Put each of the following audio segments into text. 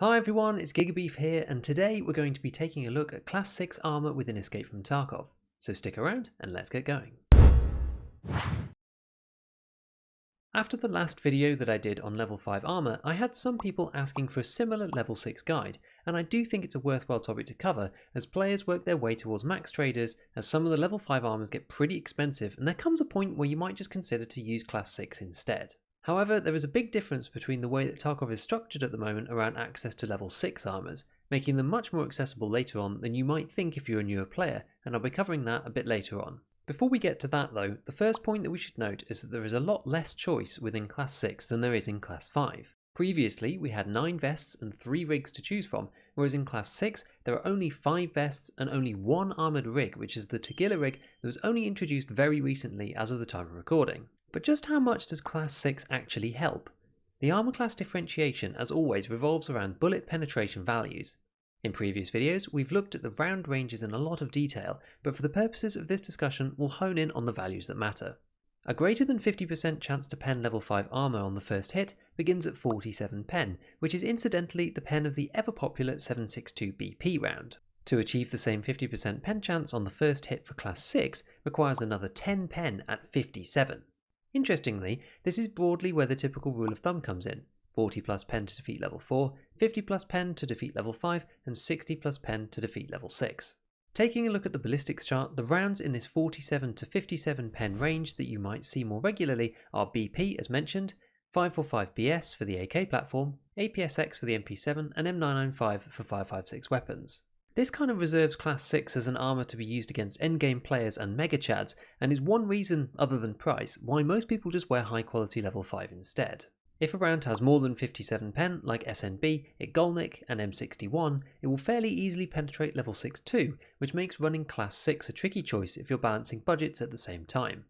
Hi everyone, it's Gigabeef here, and today we're going to be taking a look at Class 6 armor within Escape from Tarkov. So stick around and let's get going. After the last video that I did on level 5 armor, I had some people asking for a similar level 6 guide, and I do think it's a worthwhile topic to cover as players work their way towards max traders, as some of the level 5 armors get pretty expensive and there comes a point where you might just consider to use Class 6 instead. However, there is a big difference between the way that Tarkov is structured at the moment around access to level 6 armors, making them much more accessible later on than you might think if you're a newer player, and I'll be covering that a bit later on. Before we get to that though, the first point that we should note is that there is a lot less choice within Class 6 than there is in Class 5. Previously, we had 9 vests and 3 rigs to choose from, whereas in Class 6 there are only 5 vests and only 1 armoured rig, which is the Tagilla Rig that was only introduced very recently as of the time of recording. But just how much does Class 6 actually help? The armour class differentiation, as always, revolves around bullet penetration values. In previous videos, we've looked at the round ranges in a lot of detail, but for the purposes of this discussion, we'll hone in on the values that matter. A greater than 50% chance to pen level 5 armour on the first hit begins at 47 pen, which is incidentally the pen of the ever-popular 7.62 BP round. To achieve the same 50% pen chance on the first hit for Class 6 requires another 10 pen at 57. Interestingly, this is broadly where the typical rule of thumb comes in: 40 plus pen to defeat level 4, 50 plus pen to defeat level 5, and 60 plus pen to defeat level 6. Taking a look at the ballistics chart, the rounds in this 47 to 57 pen range that you might see more regularly are BP as mentioned, 545 BS for the AK platform, APSX for the MP7, and M995 for 5.56 weapons. This kind of reserves Class 6 as an armour to be used against endgame players and mega chads, and is one reason, other than price, why most people just wear high quality level 5 instead. If a round has more than 57 pen, like SNB, Igolnik, and M61, it will fairly easily penetrate level 6 too, which makes running Class 6 a tricky choice if you're balancing budgets at the same time.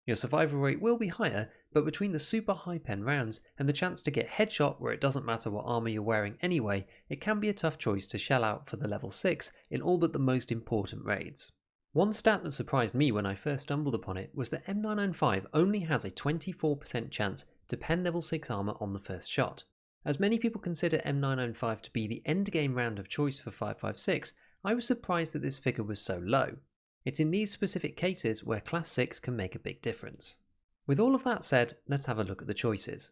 Your survival rate will be higher, but between the super high pen rounds and the chance to get headshot where it doesn't matter what armour you're wearing anyway, it can be a tough choice to shell out for the level 6 in all but the most important raids. One stat that surprised me when I first stumbled upon it was that M995 only has a 24% chance to pen level 6 armour on the first shot. As many people consider M995 to be the endgame round of choice for 5.56, I was surprised that this figure was so low. It's in these specific cases where Class 6 can make a big difference. With all of that said, let's have a look at the choices.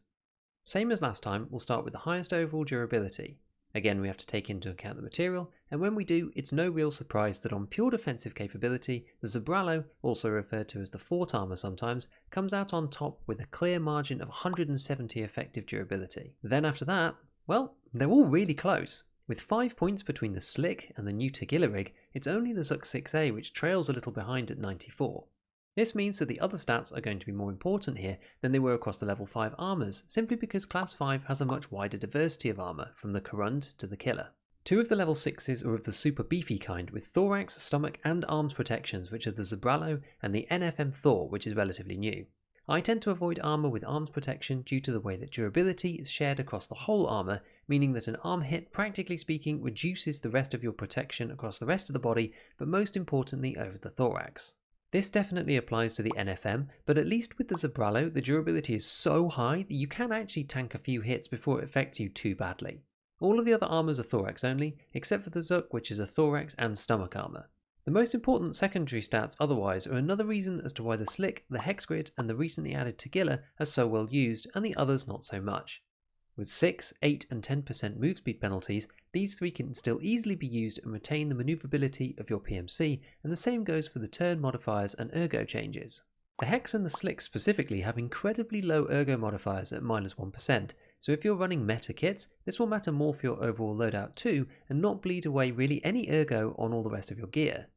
Same as last time, we'll start with the highest overall durability. Again, we have to take into account the material, and when we do, it's no real surprise that on pure defensive capability, the Zabralo, also referred to as the Fort Armour sometimes, comes out on top with a clear margin of 170 effective durability. Then after that, well, they're all really close. With 5 points between the Slick and the new Tagilla Rig, it's only the Zuk 6A which trails a little behind at 94. This means that the other stats are going to be more important here than they were across the level 5 armours, simply because Class 5 has a much wider diversity of armour, from the Corund to the Killer. 2 of the level 6s are of the super beefy kind, with thorax, stomach and arms protections, which are the Zabralo and the NFM Thor, which is relatively new. I tend to avoid armour with arms protection due to the way that durability is shared across the whole armour, meaning that an arm hit, practically speaking, reduces the rest of your protection across the rest of the body, but most importantly over the thorax. This definitely applies to the NFM, but at least with the Zabralo, the durability is so high that you can actually tank a few hits before it affects you too badly. All of the other armours are thorax only, except for the Zuk, which is a thorax and stomach armour. The most important secondary stats otherwise are another reason as to why the Slick, the Hex Grid and the recently added Tagilla are so well used and the others not so much. With 6, 8 and 10% move speed penalties, these 3 can still easily be used and retain the manoeuvrability of your PMC, and the same goes for the turn modifiers and ergo changes. The Hex and the Slick specifically have incredibly low ergo modifiers at -1%, so if you're running meta kits, this will matter more for your overall loadout too, and not bleed away really any ergo on all the rest of your gear.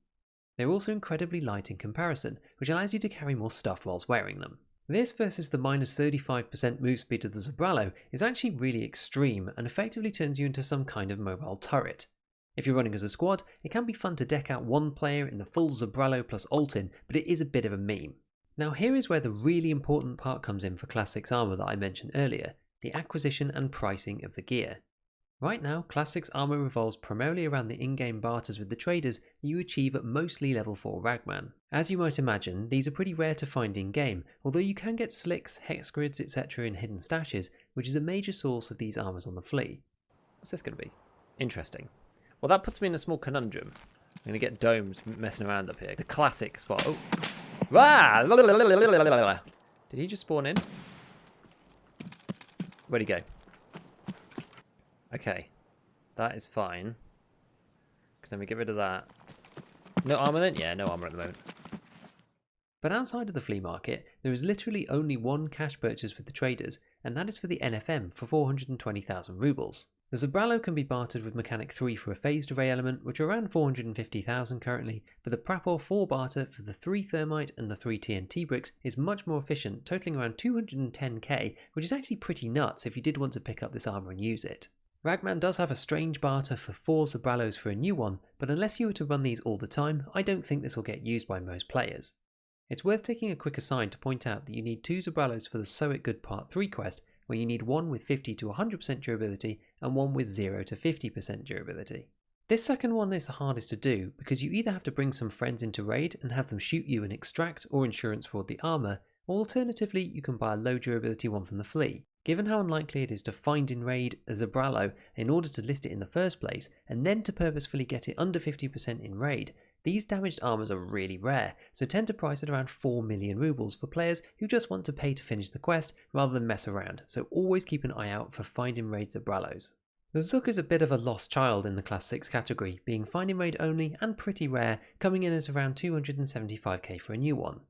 They're also incredibly light in comparison, which allows you to carry more stuff whilst wearing them. This versus the -35% move speed of the Zabralo is actually really extreme and effectively turns you into some kind of mobile turret. If you're running as a squad, it can be fun to deck out one player in the full Zabralo plus Altin, but it is a bit of a meme. Now here is where the really important part comes in for Class 6 armour that I mentioned earlier, the acquisition and pricing of the gear. Right now, Class 6 armour revolves primarily around the in-game barters with the traders that you achieve at mostly level 4 Ragman. As you might imagine, these are pretty rare to find in-game, although you can get slicks, hex grids, etc. in hidden stashes, which is a major source of these armours on the flea. What's this going to be? Interesting. Well, that puts me in a small conundrum. I'm going to get domes messing around up here. The classic spot. Oh. Ah! Did he just spawn in? Where'd he go? Okay. That is fine. Because then we get rid of that. No armor then? Yeah, no armor at the moment. But outside of the flea market, there is literally only one cash purchase with the traders, and that is for the NFM for 420,000 rubles. The Zabralo can be bartered with Mechanic 3 for a phased array element, which are around 450,000 currently, but the Prapor 4 barter for the 3 thermite and the 3 TNT bricks is much more efficient, totaling around 210k, which is actually pretty nuts if you did want to pick up this armor and use it. Ragman does have a strange barter for 4 Zabralos for a new one, but unless you were to run these all the time, I don't think this will get used by most players. It's worth taking a quick aside to point out that you need 2 Zabralos for the So It Good Part 3 quest, where you need one with 50 to 100% durability and one with 0 to 50% durability. This second one is the hardest to do because you either have to bring some friends into raid and have them shoot you and extract or insurance fraud the armor, or alternatively you can buy a low durability one from the flea. Given how unlikely it is to find in raid a Zabralo in order to list it in the first place, and then to purposefully get it under 50% in raid, these damaged armors are really rare, so tend to price at around 4 million rubles for players who just want to pay to finish the quest rather than mess around, so always keep an eye out for find in raid Zabralos. The Zook is a bit of a lost child in the Class 6 category, being find in raid only and pretty rare, coming in at around 275k for a new one.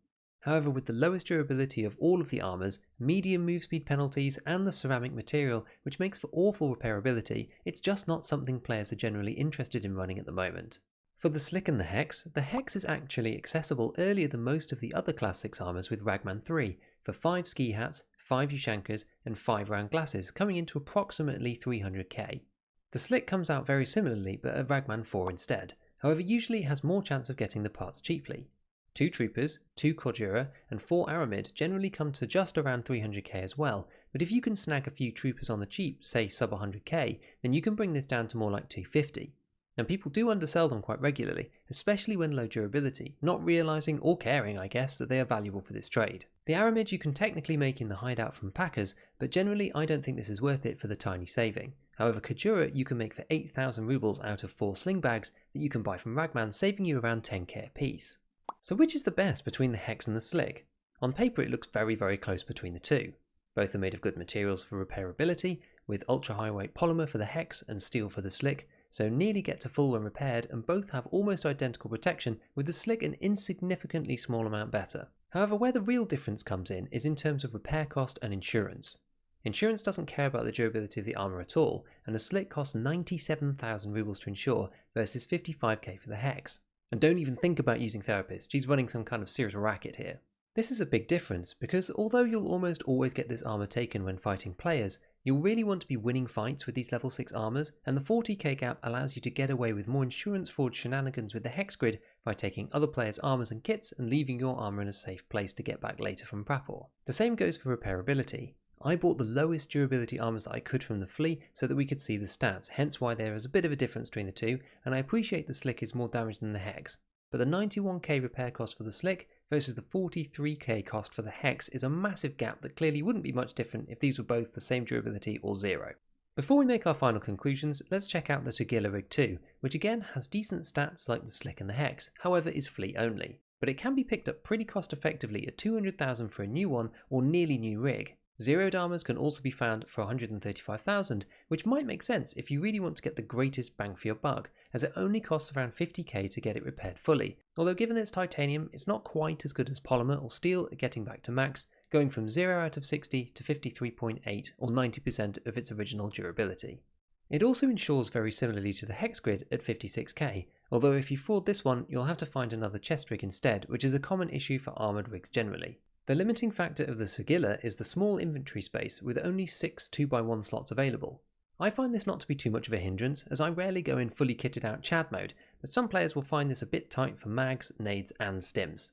However, with the lowest durability of all of the armors, medium move speed penalties and the ceramic material, which makes for awful repairability, it's just not something players are generally interested in running at the moment. For the Slick and the Hex is actually accessible earlier than most of the other Class 6 armors with Ragman 3, for 5 ski hats, 5 Ushankas and 5 round glasses, coming into approximately 300k. The Slick comes out very similarly but at Ragman 4 instead, however usually it has more chance of getting the parts cheaply. 2 Troopers, 2 Cordura and 4 Aramid generally come to just around 300k as well, but if you can snag a few Troopers on the cheap, say sub 100k, then you can bring this down to more like 250. And people do undersell them quite regularly, especially when low durability, not realising or caring I guess that they are valuable for this trade. The Aramid you can technically make in the hideout from packers, but generally I don't think this is worth it for the tiny saving. However, Kajura you can make for 8,000 rubles out of 4 sling bags that you can buy from Ragman, saving you around 10k a piece. So which is the best between the Hex and the Slick? On paper it looks very close between the two. Both are made of good materials for repairability, with ultra high weight polymer for the Hex and steel for the Slick, so nearly get to full when repaired, and both have almost identical protection, with the Slick an insignificantly small amount better. However, where the real difference comes in is in terms of repair cost and insurance. Insurance doesn't care about the durability of the armour at all, and a Slick costs 97,000 rubles to insure versus 55k for the Hex. And don't even think about using therapists, she's running some kind of serious racket here. This is a big difference, because although you'll almost always get this armour taken when fighting players, you'll really want to be winning fights with these level 6 armours, and the 40k gap allows you to get away with more insurance fraud shenanigans with the Hex grid by taking other players' armours and kits and leaving your armour in a safe place to get back later from Prapor. The same goes for repairability. I bought the lowest durability armours that I could from the flea so that we could see the stats, hence why there is a bit of a difference between the two, and I appreciate the Slick is more damage than the Hex. But the 91k repair cost for the Slick versus the 43k cost for the Hex is a massive gap that clearly wouldn't be much different if these were both the same durability or 0. Before we make our final conclusions, let's check out the Tagilla Rig 2, which again has decent stats like the Slick and the Hex, however is flea only. But it can be picked up pretty cost effectively at 200,000 for a new one or nearly new rig. Zeroed armors can also be found for 135,000, which might make sense if you really want to get the greatest bang for your buck, as it only costs around 50k to get it repaired fully. Although given it's titanium, it's not quite as good as polymer or steel at getting back to max, going from 0 out of 60 to 53.8 or 90% of its original durability. It also insures very similarly to the Hex grid at 56k, although if you fraud this one you'll have to find another chest rig instead, which is a common issue for armoured rigs generally. The limiting factor of the Tagilla is the small inventory space with only 6 2x1 slots available. I find this not to be too much of a hindrance, as I rarely go in fully kitted out Chad mode, but some players will find this a bit tight for mags, nades and stims.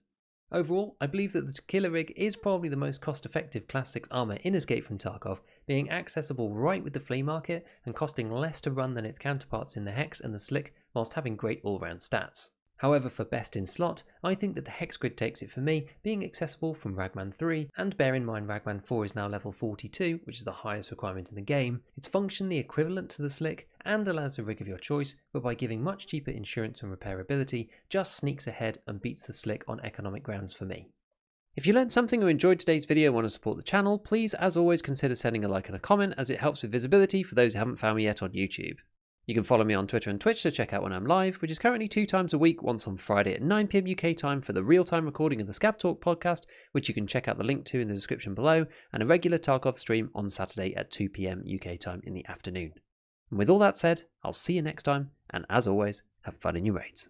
Overall, I believe that the Tagilla Rig is probably the most cost effective Class 6 armour in Escape from Tarkov, being accessible right with the flea market and costing less to run than its counterparts in the Hex and the Slick, whilst having great all round stats. However, for best in slot, I think that the hex grid takes it for me, being accessible from Ragman 3, and bear in mind Ragman 4 is now level 42, which is the highest requirement in the game. It's functionally equivalent to the slick, and allows the rig of your choice, but by giving much cheaper insurance and repairability, just sneaks ahead and beats the slick on economic grounds for me. If you learned something or enjoyed today's video and want to support the channel, please as always consider sending a like and a comment, as it helps with visibility for those who haven't found me yet on YouTube. You can follow me on Twitter and Twitch to check out when I'm live, which is currently 2 times a week, once on Friday at 9 PM UK time for the real-time recording of the Scav Talk podcast, which you can check out the link to in the description below, and a regular Tarkov stream on Saturday at 2 PM UK time in the afternoon. And with all that said, I'll see you next time, and as always, have fun in your raids.